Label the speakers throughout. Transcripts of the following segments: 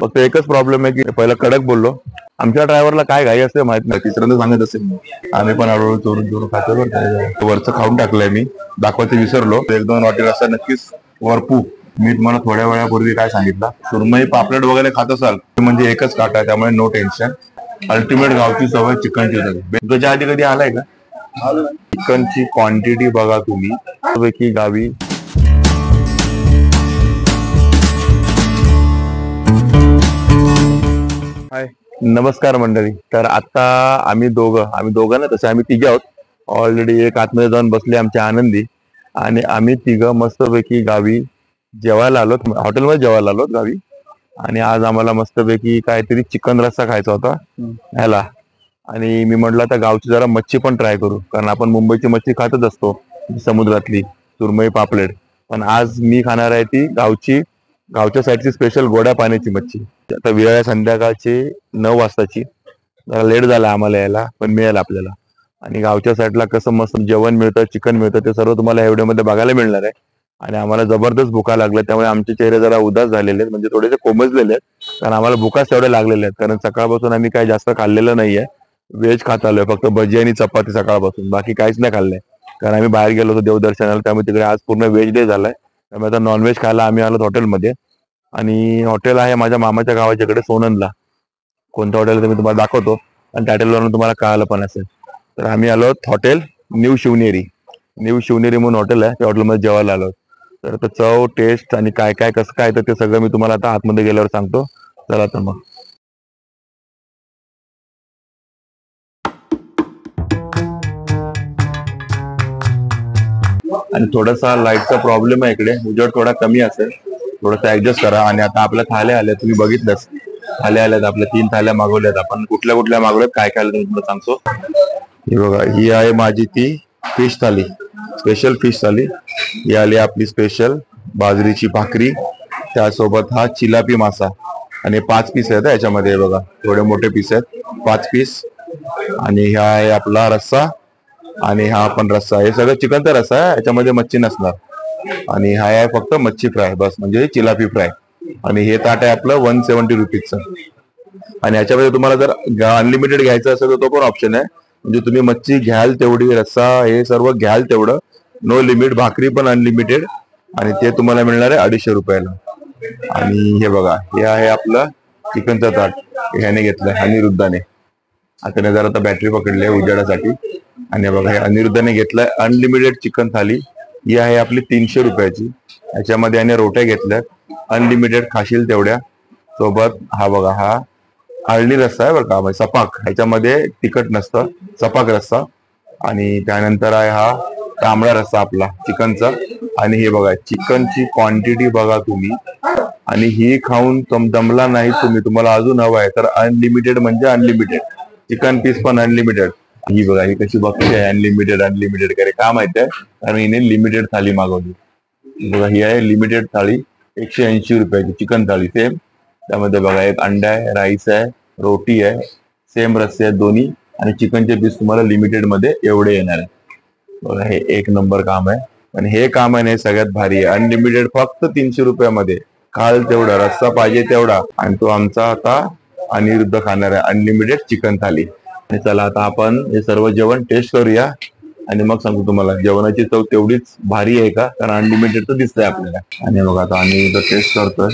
Speaker 1: फक्त एकच प्रॉब्लेम आहे की पहिला कडक बोललो. आमच्या ड्रायव्हरला काय घाई असते माहित नाही, तिसऱ्यांदा सांगत असेल. आम्ही पण हळूहळू चोरून चोरून खातो. वरचं खाऊन टाकलंय मी, दाखवायचं विसरलो. 1-2 वाटी रस्सा नक्कीच वरपू. मी तुम्हाला थोड्या वेळापूर्वी काय सांगितलं, सुरमई पापलेट वगैरे खात असाल म्हणजे एकच काटा, त्यामुळे नो टेन्शन. अल्टिमेट गावची सवय चिकनची झाली. त्याच्या आधी कधी आलाय का? चिकनची क्वांटिटी बघा तुम्ही, पैकी गावी. हाय, नमस्कार मंडळी. तर आता आम्ही दोघं ना, तसे आम्ही तिघे आहोत. ऑलरेडी एक आतमध्ये जाऊन बसले आमच्या आनंदी, आणि आम्ही तिघं मस्तपैकी गावी जेवायला आलोत, हॉटेलमध्ये जेवायला आलोत गावी. आणि आज आम्हाला मस्तपैकी काहीतरी चिकन रस्सा खायचा होता ह्याला. आणि मी म्हटलं आता गावची जरा मच्छी पण ट्राय करू, कारण आपण मुंबईची मच्छी खातच असतो समुद्रातली, सुरमई पापलेट. पण आज मी खाणार आहे ती गावच्या साईडची स्पेशल गोड्या पाण्याची मच्छी. आता वेळ आहे संध्याकाळची 9 वाजताची. जरा लेट झाला आम्हाला यायला, पण मिळेल आपल्याला. आणि गावच्या साईडला कसं मस्त जेवण मिळतं, चिकन मिळतं, ते सर्व तुम्हाला या व्हिडिओमध्ये बघायला मिळणार आहे. आणि आम्हाला जबरदस्त भुका लागल्या, त्यामुळे आमचे चेहरे जरा उदास झालेले आहेत, म्हणजे थोडेसे कोमजलेले आहेत, कारण आम्हाला भुकाच तेवढे लागलेले आहेत. कारण सकाळपासून आम्ही काही जास्त खाल्लेलं नाहीये, व्हेज खात आलोय, फक्त भजी आणि चपाती सकाळपासून, बाकी काहीच नाही खाल्लंय. कारण आम्ही बाहेर गेलो होतो देवदर्शनाला, त्यामुळे तिकडे आज पूर्ण व्हेज डे झालाय. त्यामुळे आता नॉनव्हेज खायला आम्ही आलो हॉटेलमध्ये. आणि हॉटेल आहे माझ्या मामाच्या गावाच्याकडे सोननला. कोणतं हॉटेल ते मी तुम्हाला दाखवतो, आणि टायटलवरून तुम्हाला कळालं पण असेल. तर आम्ही आलो हॉटेल न्यू शिवनेरी म्हणून हॉटेल आहे, त्या हॉटेलमध्ये जेवायला आलो. तर चव, टेस्ट आणि काय काय कसं काय तर ते सगळं मी तुम्हाला आता आतमध्ये गेल्यावर सांगतो. चला तर मग. आणि थोडासा लाईटचा प्रॉब्लेम आहे इकडे, उजेड थोडा कमी असेल, थोडंसं ऍडजस्ट करा. आणि आता आपल्या थाल्या आल्या, तुम्ही बघितलंच, थाल्या आल्यात आपल्या. 3 थाल्या मागवल्यात आपण. कुठल्या कुठल्या मागवल्यात, काय काय आलं तुम्हाला सांगतो. ही बघा, ही आहे माझी ती फिश थाली, स्पेशल फिश थाली. ही आली आपली स्पेशल बाजरीची भाकरी, त्यासोबत हा चिलापी मासा. आणि 5 पीस आहेत याच्यामध्ये, बघा थोडे मोठे पीस आहेत, 5 पीस. आणि हा आहे आपला रस्सा, आणि हा पण रस्सा. हे सगळं चिकनचा रस्सा आहे, याच्यामध्ये मच्छी नसणार. आणि हा आहे फक्त मच्छी फ्राय, बस, म्हणजे चिलापी फ्राय. आणि हे ताट आहे आपलं 170 रुपीजचं. आणि याच्यामध्ये तुम्हाला जर अनलिमिटेड घ्यायचं असेल तर तो पण ऑप्शन आहे, म्हणजे तुम्ही मच्छी घ्याल तेवढी, रस्सा हे सर्व घ्याल तेवढं, नो लिमिट. भाकरी पण अनलिमिटेड, आणि ते तुम्हाला मिळणार आहे 250 रुपयाला. आणि हे बघा, हे आहे आपलं चिकनचं ताट, ह्याने घेतलंय अनिरुद्धाने. आता जरा आता बॅटरी पकडली आहे उजेडासाठी. आणि बघा, हे अनिरुद्धाने घेतलंय अनलिमिटेड चिकन थाली. ही आहे आपली 300 रुपयाची. याच्यामध्ये याने रोट्या घेतल्यात, अनलिमिटेड खाशील तेवढ्या. सोबत हा बघा, हा आळणी रस्सा आहे बरं का, सपाक, ह्याच्यामध्ये तिखट नसतं, सपाक रस्सा. आणि त्यानंतर आहे हा तांबडा रस्सा आपला चिकनचा. आणि हे बघा, चिकनची क्वांटिटी बघा तुम्ही. आणि ही खाऊन दमला नाही तुम्ही, तुम्हाला अजून हवं आहे तर अनलिमिटेड म्हणजे अनलिमिटेड, चिकन पीस पण अनलिमिटेड. ही बघा, ही कशी बघते अनलिमिटेड करे, का माहित आहे, कारण हिने लिमिटेड थाली मागवली. बघा, ही आहे लिमिटेड थाळी, 180 रुपयाची चिकन थाळी सेम. त्यामध्ये बघा, एक अंडा आहे, राईस आहे, रोटी आहे, सेम रस्से आहेत दोन्ही. आणि चिकनचे पीस तुम्हाला लिमिटेड मध्ये एवढे येणार आहे. बघा, हे एक नंबर काम आहे. आणि हे काम आहे ना सगळ्यात भारी आहे, अनलिमिटेड फक्त 300 रुपयामध्ये. खाल तेवढा, रस्सा पाहिजे तेवढा. आणि तो आमचा आता अनिरुद्ध खाणार आहे अनलिमिटेड चिकन थाली. आणि चला आता आपण हे सर्व जेवण टेस्ट करूया, आणि मग सांगतो तुम्हाला जेवणाची चव तेवढीच भारी आहे का, कारण अनलिमिटेड तर दिसतंय आपल्याला. आणि बघा, आता अनिरुद्ध टेस्ट करतोय.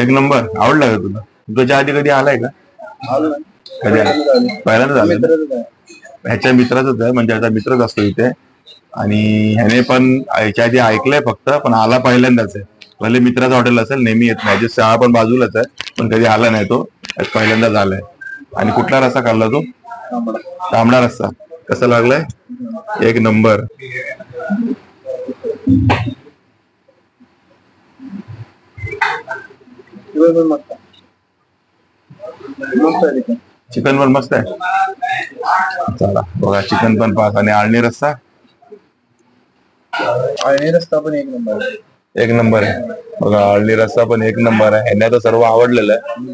Speaker 1: एक नंबर. आवडला का तुला? तुझ्या आधी कधी आलाय का? कधी पहिल्यांदा झालं? ह्याच्या मित्राचंच आहे, म्हणजे ह्याचा मित्रच असतो इथे. आणि ह्याने पण ह्याच्या आधी ऐकलंय फक्त, पण आला पहिल्यांदाच आहे. भले मित्राचं हॉटेल असेल, नेहमी येत नाही, शाळा पण बाजूलाच आहे, पण कधी आला नाही तो, पहिल्यांदाच आलाय. आणि कुठला रस्सा खाल्ला तो? तांबडा रस्सा. कसा लागलाय? एक नंबर. चिकन पण मस्त आहे. चला बघा, चिकन पण पास. आणि आळणी रस्सा पण एक नंबर आहे. बघा, आळणी रस्सा पण एक नंबर आहे. ह्यांना तर सर्व आवडलेलं आहे.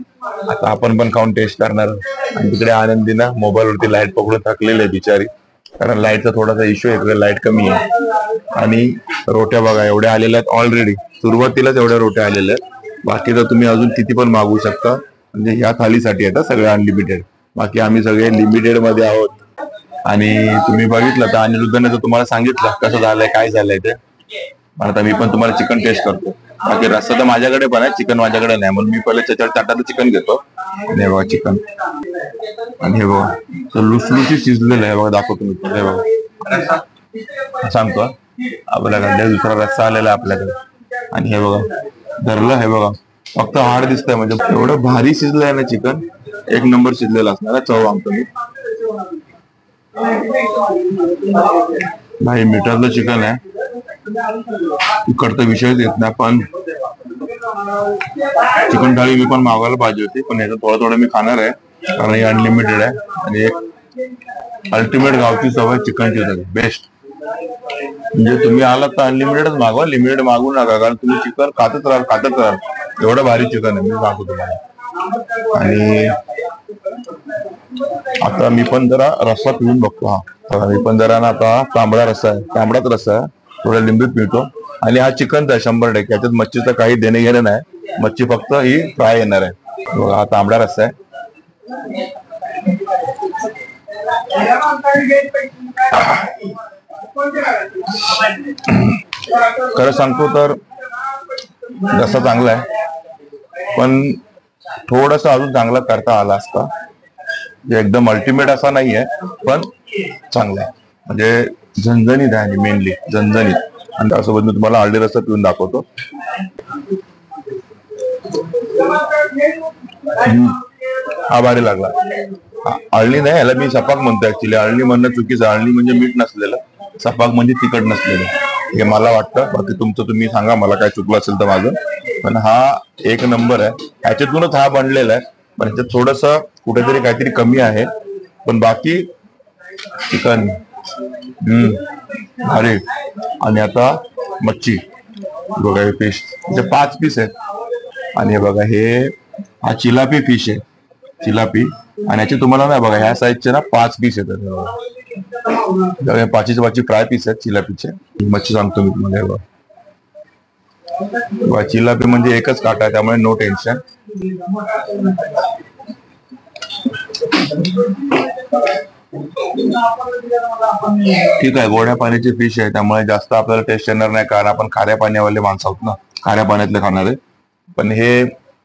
Speaker 1: आता आपण पण खाऊन टेस्ट करणार. आणि तिकडे आनंदीना मोबाईल वरती लाईट पकडून थकलेली आहे बिचारी, कारण लाईटचा थोडासा इश्यू आहे, लाईट कमी आहे. आणि रोट्या बघा एवढ्या आलेल्या आहेत ऑलरेडी, सुरुवातीलाच एवढ्या रोट्या आलेल्या आहेत. बाकी तर तुम्ही अजून किती पण मागवू शकता, म्हणजे ह्या थालीसाठी आता सगळे अनलिमिटेड. बाकी आम्ही सगळे लिमिटेड मध्ये आहोत. आणि तुम्ही बघितलं तर अनिरुद्धने तर तुम्हाला सांगितलं कसं झालंय काय झालंय ते. आता मी पण तुम्हाला चिकन टेस्ट करतो. बाकी रस्सा तर माझ्याकडे पण आहे, चिकन माझ्याकडे नाही, म्हणून मी पहिले त्याच्यावर ताटात चिकन घेतो. आणि हे बघा चिकन, आणि हे बघा तर लुसलुसी शिजलेलं आहे बघा, दाखवतो मी. हे बघा सांगतो आपल्याकडे दुसरा रस्सा आलेला आहे आपल्याकडे. आणि हे बघा धरलं, हे बघा फक्त हाड दिसतंय, म्हणजे एवढं भारी शिजलंय ना चिकन, एक नंबर शिजलेलं असणार. चव आमचं मी नाही, मीठरचं चिकन आहे, इकडचा विषयच येत नाही. पण चिकन थाळी मी पण मागवायला पाहिजे होती, पण याचं थोडं थोडं मी खाणार आहे, कारण हे अनलिमिटेड आहे. आणि एक अल्टिमेट गावची सवय चिकनची होती बेस्ट. म्हणजे तुम्ही आलात तर अनलिमिटेडच मागवा, लिमिटेड मागू नका, कारण तुम्ही चिकन खातच राहाल. एवढं भारी चिकन आहे मी सांगतो तुम्हाला. आणि आता मी पण जरा रस्सा पिऊन बघतो. हा मी पण जरा ना, आता तांबडा रस्सा आहे, तांबडाच रस्सा आहे, थोडा लिंबू पिळतो. आणि हा चिकनचा आहे 100%, याच्यात मच्छीचं काही देणे घेणं नाही, मच्छी फक्त ही फ्राय येणार आहे बघा. हा तांबडा रस्सा आहे. खरं सांगतो तर रस्सा चांगला आहे, पण थोडस अजून चांगला करता आला असता. एकदम अल्टिमेट असा नाहीये, पण चांगला आहे, म्हणजे झणझणीत आहे, आणि मेनली झणझणीत. आणि त्यासोबत मी तुम्हाला आळणी रस्सा पिऊन दाखवतो. हा भारी लागला. आळणी नाही, याला मी सपाक म्हणतो ऍक्च्युली. आळणी म्हणणं चुकीचं, आळणी म्हणजे मीठ नसलेलं, सपाक म्हणजे तिखट नसलेलं, हे मला वाटतं. बाकी तुमचं तुम्ही सांगा, मला काय चुकलं असेल तर माझं. पण हा एक नंबर आहे, ह्याच्यातूनच हा बनलेला आहे. पण ह्याच्यात थोडस कुठेतरी काहीतरी कमी आहे, पण बाकी चिकन अरे. आणि आता मच्छी बघा, हे फिश म्हणजे 5 पीस आहेत. आणि हे बघा, हा चिलापी फिश आहे, चिलापी. आणि याचे तुम्हाला नाही बघा, ह्या साईजचे ना 5 पीस येतात, 5 फ्राय पीस आहेत चिलापीचे. मच्छी सांगतो मी तुम्हाला, चिलापी म्हणजे एकच काटा आहे, त्यामुळे नो टेन्शन. ठीक आहे, गोड्या पाण्याची फिश आहे, त्यामुळे जास्त आपल्याला टेस्ट येणार नाही, कारण आपण खाऱ्या पाण्यावाले माणसं आहोत ना, खाऱ्या पाण्यातले खाणारे. पण हे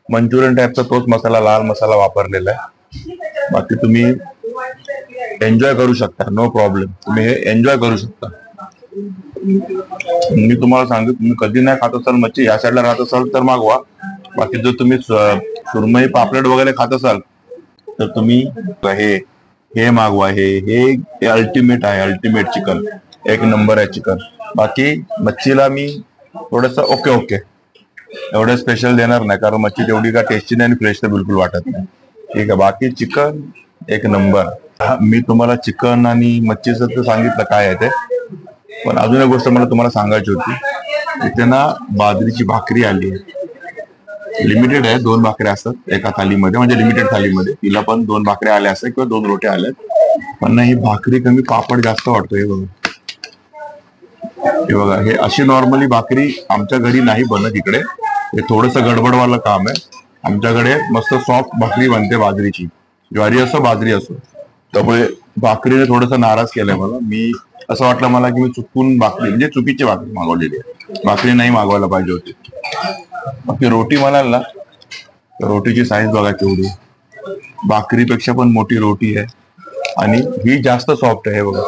Speaker 1: मंचुरियन टाईपचा तोच मसाला, लाल मसाला वापरलेला आहे. बाकी तुम्ही एन्जॉय करू शकता, नो प्रॉब्लेम, तुम्ही हे एन्जॉय करू शकता. मी तुम्हाला सांगतो, तुम्ही कधी नाही खात असाल मच्छी, या साईडला राहत असाल तर मागवा. बाकी जर तुम्ही सुरमई पापलेट वगैरे खात असाल तर तुम्ही हे मागवा. हे अल्टिमेट आहे, अल्टिमेट चिकन, एक नंबर आहे चिकन. बाकी मच्छीला मी थोडस ओके एवढं स्पेशल देणार नाही, कारण मच्छी तेवढी का टेस्टी नाही आणि फ्रेश तर बिलकुल वाटत नाही. ठीक आहे, बाकी चिकन एक नंबर. मी तुम्हाला चिकन आणि मच्छीचं तर सांगितलं काय आहे ते, पण अजून एक गोष्ट मला तुम्हाला सांगायची होती. इथे ना बाजरीची भाकरी आली आहे, लिमिटेड आहे, 2 भाकऱ्या असतात एका थालीमध्ये, म्हणजे लिमिटेड थालीमध्ये. तिला पण 2 भाकऱ्या आल्या असतात किंवा 2 रोट्या आल्या, पण ही भाकरी कमी, पापड जास्त वाटतो. हे बघा, हे अशी नॉर्मली भाकरी आमच्या घरी नाही बनत इकडे, हे थोडस गडबडवालं काम आहे. आमच्याकडे मस्त सॉफ्ट भाकरी बनते, बाजरीची, ज्वारी असो बाजरी असो. त्यामुळे भाकरीने थोडस नाराज केलंय मला. मी असं वाटलं मला की मी चुकून भाकरी, म्हणजे चुकीची भाकरी मागवलेली आहे, भाकरी नाही मागवायला पाहिजे होती. बाकी रोटी म्हणाल ना, रोटीची साईज बघा केवढी, भाकरीपेक्षा पण मोठी रोटी आहे. आणि ही जास्त सॉफ्ट आहे बघा,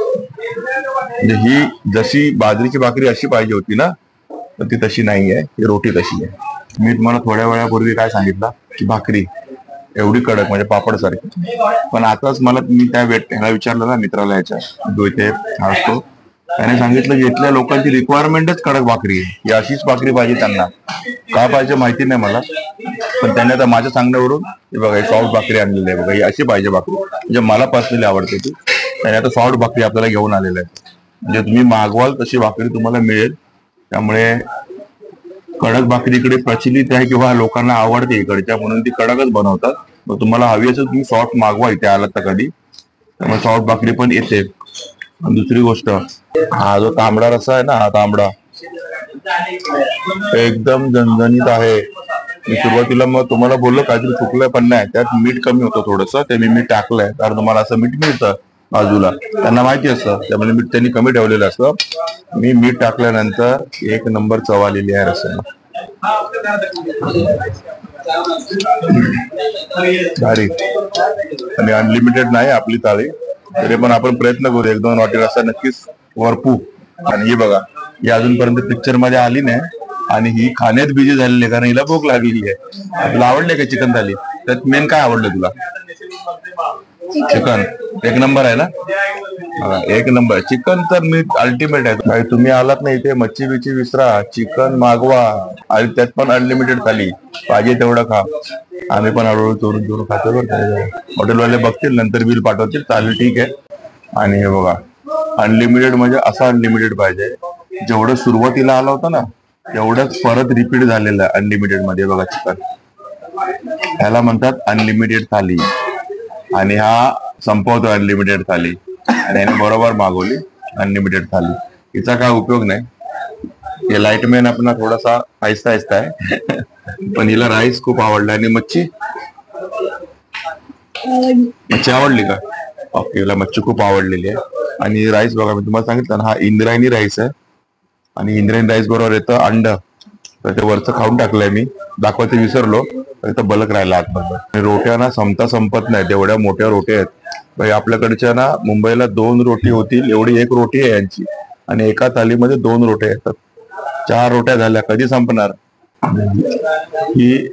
Speaker 1: म्हणजे ही जशी बाजरीची भाकरी अशी पाहिजे होती ना, तर ती तशी नाही आहे, ही रोटी तशी आहे. मी तुम्हाला थोड्या वेळापूर्वी काय सांगितलं की भाकरी एवढी कडक, म्हणजे पापड सारखी. पण आताच मला मी त्या ह्याला विचारलं ना, मित्राला, याच्या जो इथे असतो, त्याने सांगितलं की इथल्या लोकांची रिक्वायरमेंटच कडक भाकरी आहे, ही अशीच भाकरी पाहिजे त्यांना. काय पाहिजे माहिती नाही मला, पण त्याने आता माझ्या सांगण्यावरून बघा ही सॉफ्ट भाकरी आणलेली आहे बघा, ही अशी पाहिजे भाकरी, म्हणजे मला पर्सनली आवडते ती. त्याने आता सॉफ्ट भाकरी आपल्याला घेऊन आलेलं आहे, म्हणजे तुम्ही मागवाल तशी भाकरी तुम्हाला मिळेल. त्यामुळे कडक भाकरी इकडे प्रचलित आहे, किंवा लोकांना आवडते इकडच्या, म्हणून ती कडकच बनवतात. मग तुम्हाला हवी असेल तुम्ही सॉफ्ट मागवा इथे आलात तर कधी, त्यामुळे सॉफ्ट भाकरी पण येते. आणि दुसरी गोष्ट, हा जो तांबडा रस्सा आहे ना, हा तांबडा एकदम झणझणीत आहे. मी सुरुवातीला मग तुम्हाला बोललो काहीतरी चुकलंय पण नाही, त्यात मीठ कमी होतं थोडस, ते मी टाकलंय कारण तुम्हाला असं मीठ मिळतं बाजूला, त्यांना माहिती असतं, त्यामुळे मीठ त्यांनी कमी ठेवलेलं असतं. मी मीठ टाकल्यानंतर एक नंबर चव आलेली आहे रस्त्याला. भारी. आणि अनलिमिटेड नाही आपली थाळी, तरी पण आपण प्रयत्न करू एक दोन वाटी रस्सा नक्कीच वरपू. आणि ही बघा, ही अजूनपर्यंत पिक्चर मध्ये आली नाही आणि ही खाण्यात बिझी झालेली आहे कारण हिला भूक लागलेली आहे. तुला आवडले का चिकन थाली? त्यात मेन काय आवडलं तुला? चिकन एक नंबर आहे ना, एक नंबर. चिकन तर मी अल्टिमेट आहे भाई. तुम्ही आलात नाही इथे, मच्छी बिच्छी विसरा, चिकन मागवा आणि त्यात पण अनलिमिटेड थाली, पाहिजे तेवढं खा. आम्ही पण हळूहळू चोरून चोरून खातो बरं का. हॉटेलवाले बघतील नंतर बिल पाठवतील, चालेल ठीक आहे. आणि हे बघा, अनलिमिटेड म्हणजे असं अनलिमिटेड पाहिजे, जेवढं सुरुवातीला आलं होतं ना तेवढंच परत रिपीट झालेलं आहे अनलिमिटेड मध्ये. बघा चिकन, ह्याला म्हणतात अनलिमिटेड थाली. आणि हा संपवतो अनलिमिटेड थाली, आणि याने बरोबर मागवली अनलिमिटेड थाली. हिचा काय उपयोग नाही, हे लाईटमॅन आपला थोडासा आहिस्ता आहिस्ता आहे. पण हिला राईस खूप आवडला. आणि मच्छी मच्छी आवडली का? ओके, हिला मच्छी खूप आवडलेली आहे. आणि राईस बघा, मी तुम्हाला सांगितलं ना, हा इंद्रायणी राईस आहे. आणि इंद्रायणी राईस बरोबर येतं अंड, तर ते वरचं खाऊन टाकलंय मी, दाखवायचं विसरलो, तर इथं बलक राहिला आतमध्ये. आणि रोट्या ना संपत नाही, तेवढ्या मोठ्या रोट्या आहेत भाई. आपल्याकडच्या ना मुंबईला 2 रोटी होतील एवढी एक रोटी आहे यांची, आणि एका थालीमध्ये 2 रोट्या येतात. 4 रोट्या झाल्या, कधी संपणार? ही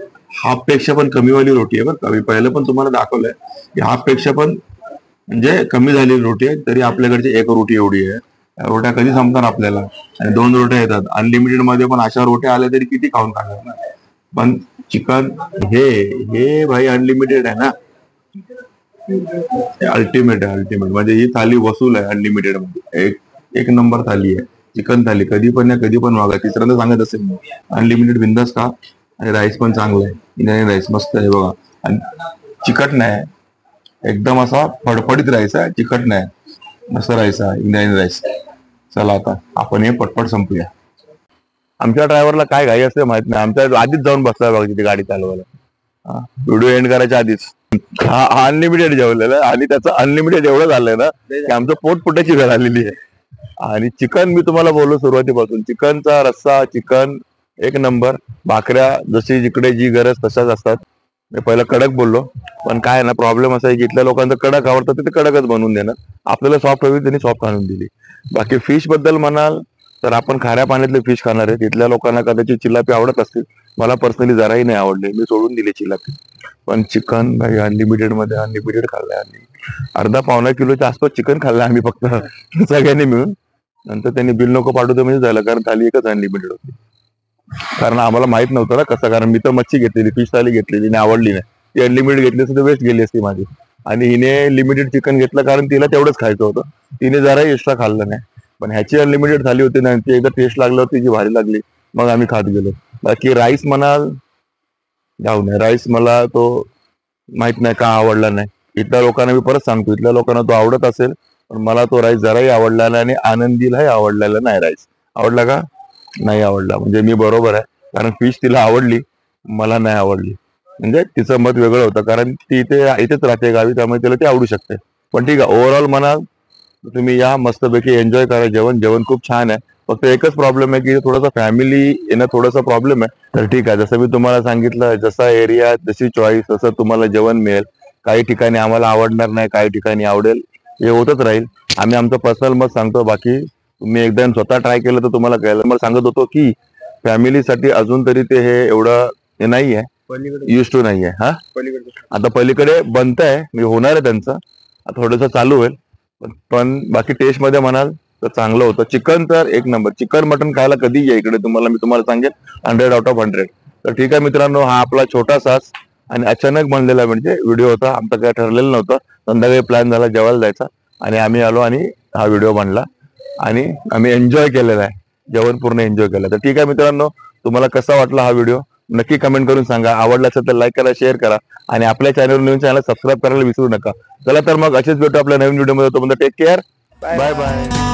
Speaker 1: हाफ पेक्षा पण कमीवाली रोटी आहे बरं का. मी पहिलं पण तुम्हाला दाखवलंय की हाफ पेक्षा पण म्हणजे कमी झालेली रोटी आहे, तरी आपल्याकडची एक रोटी एवढी आहे. रोट्या कधी संपणार आपल्याला? आणि 2 रोट्या येतात अनलिमिटेड मध्ये, पण अशा रोट्या आल्या तरी किती खाऊन टाकणार ना. पण चिकन हे हे भाई अनलिमिटेड आहे ना, अल्टिमेट आहे, अल्टिमेट. म्हणजे ही थाली वसूल आहे अनलिमिटेड मध्ये. एक नंबर थाली आहे चिकन थाली. कधी पण या कधी पण मागा, तिसऱ्यांदा सांगत असेल मी, अनलिमिटेड बिंदास का. आणि राईस पण चांगला आहे, इंडियन राईस मस्त आहे बघा. आणि चिकट नाही, एकदम असा फडफडीत राईस आहे, चिकट नाही, मस्त राईस आहे इंडियन राईस. चला आता आपण हे पटपट संपूया. आमच्या ड्रायव्हरला काय घाई असते माहित नाही, आमच्या आधीच जाऊन बसलाय बघा तिथे गाडी चालवायला, व्हिडिओ एंड करायच्या आधीच. हा अनलिमिटेड जेवलेला, आणि त्याचं अनलिमिटेड एवढं झालंय ना की आमचं पोट फुटायची वेळ आलेली आहे. आणि चिकन मी तुम्हाला बोललो सुरुवातीपासून, चिकनचा रस्सा, चिकन एक नंबर. भाकऱ्या जशी जिकडे जी गरज तशाच असतात. मी पहिला कडक बोललो, पण काय ना प्रॉब्लेम असा आहे की इथल्या लोकांचं कडक आवडतं, तिथे कडकच बनवून देणार. आपल्याला सॉफ्ट हवी, त्यांनी सॉफ्ट आणून दिली. बाकी फिश बद्दल म्हणाल तर आपण खाऱ्या पाण्यातले फिश खाणार आहे. तिथल्या लोकांना कदाचित चिलापी आवडत असतील, मला पर्सनली जराही नाही आवडले, मी सोडून दिली चिलापी. पण चिकन भाई अनलिमिटेड मध्ये अनलिमिटेड खाल्लंय. आणि अर्धा पावणा किलोच्या आसपास चिकन खाल्लंय आम्ही फक्त सगळ्यांनी मिळून. नंतर त्यांनी बिल नको पाठवतो म्हणजे झालं, कारण थाली एकच अनलिमिटेड होती. कारण आम्हाला माहित नव्हतं ना कसं, कारण मी तर मच्छी घेतलेली, फिश थाली घेतलेली आणि आवडली नाही. ती अनलिमिटेड घेतली असती तर वेस्ट गेली असती माझी. आणि हिने लिमिटेड चिकन घेतलं कारण तिला तेवढंच खायचं होतं, तिने जराही एक्स्ट्रा खाल्लं नाही. पण ह्याची अनलिमिटेड झाली होती ना, ती एकदा टेस्ट लागल्यावर जी भारी लागली, मग आम्ही खात गेलो. बाकी राईस म्हणाल जाऊ नये, राईस मला तो माहित नाही का आवडला नाही. इथल्या लोकांना मी परत सांगतो, इथल्या लोकांना तो आवडत असेल, पण मला तो राईस जराही आवडला नाही. आणि आनंदीलाही आवडलेला नाही राईस. आवडला का? नाही आवडला. म्हणजे मी बरोबर आहे, कारण फिश तिला आवडली, मला नाही आवडली. म्हणजे तिचं मत वेगळं होतं, कारण ती इथेच राहते गावी, त्यामुळे तिला ती आवडू शकते. पण ठीक आहे, ओव्हरऑल म्हणाल तुम्ही या, मस्तपैकी एन्जॉय करा. जेवण खूप छान आहे. फक्त एकच प्रॉब्लेम आहे की थोडासा फॅमिली येणं थोडासा प्रॉब्लेम आहे. तर ठीक आहे, जसं मी तुम्हाला सांगितलं, जसा एरिया जशी चॉईस तसं तुम्हाला जेवण मिळेल. काही ठिकाणी आम्हाला आवडणार नाही, काही ठिकाणी आवडेल, हे होतच राहील. आम्ही आमचं पर्सनल मत सांगतो, बाकी तुम्ही एकदा स्वतः ट्राय केलं तर तुम्हाला कळेल. मला सांगत होतो की फॅमिलीसाठी अजून तरी ते हे एवढं हे नाही आहे, युज टू नाही आहे. हा आता पलीकडे बनत आहे, मी होणार आहे त्यांचं, थोडंसं चालू होईल. पण बाकी टेस्ट मध्ये म्हणाल तर चांगलं होतं. चिकन तर एक नंबर. चिकन मटन खायला कधी या इकडे, मी तुम्हाला सांगेन 100 आउट ऑफ 100. तर ठीक आहे मित्रांनो, हा आपला छोटासाच आणि अचानक बनलेला म्हणजे व्हिडिओ होता. आमचं काय ठरलेलं नव्हतं, संध्याकाळी प्लॅन झाला जेवायला जायचा आणि आम्ही आलो आणि हा व्हिडिओ बनला आणि आम्ही एन्जॉय केलेला आहे, जेवण पूर्ण एन्जॉय केलं. तर ठीक आहे मित्रांनो, तुम्हाला कसा वाटला हा व्हिडिओ नक्की कमेंट करून सांगा. आवडला असेल तर लाईक करा, शेअर करा आणि आपल्या चॅनल नवीन चॅनल सबस्क्राईब करायला विसरू नका. चला तर मग असेच भेटू आपल्या नवीन व्हिडिओ मध्ये. तोपर्यंत टेक केअर. Bye bye.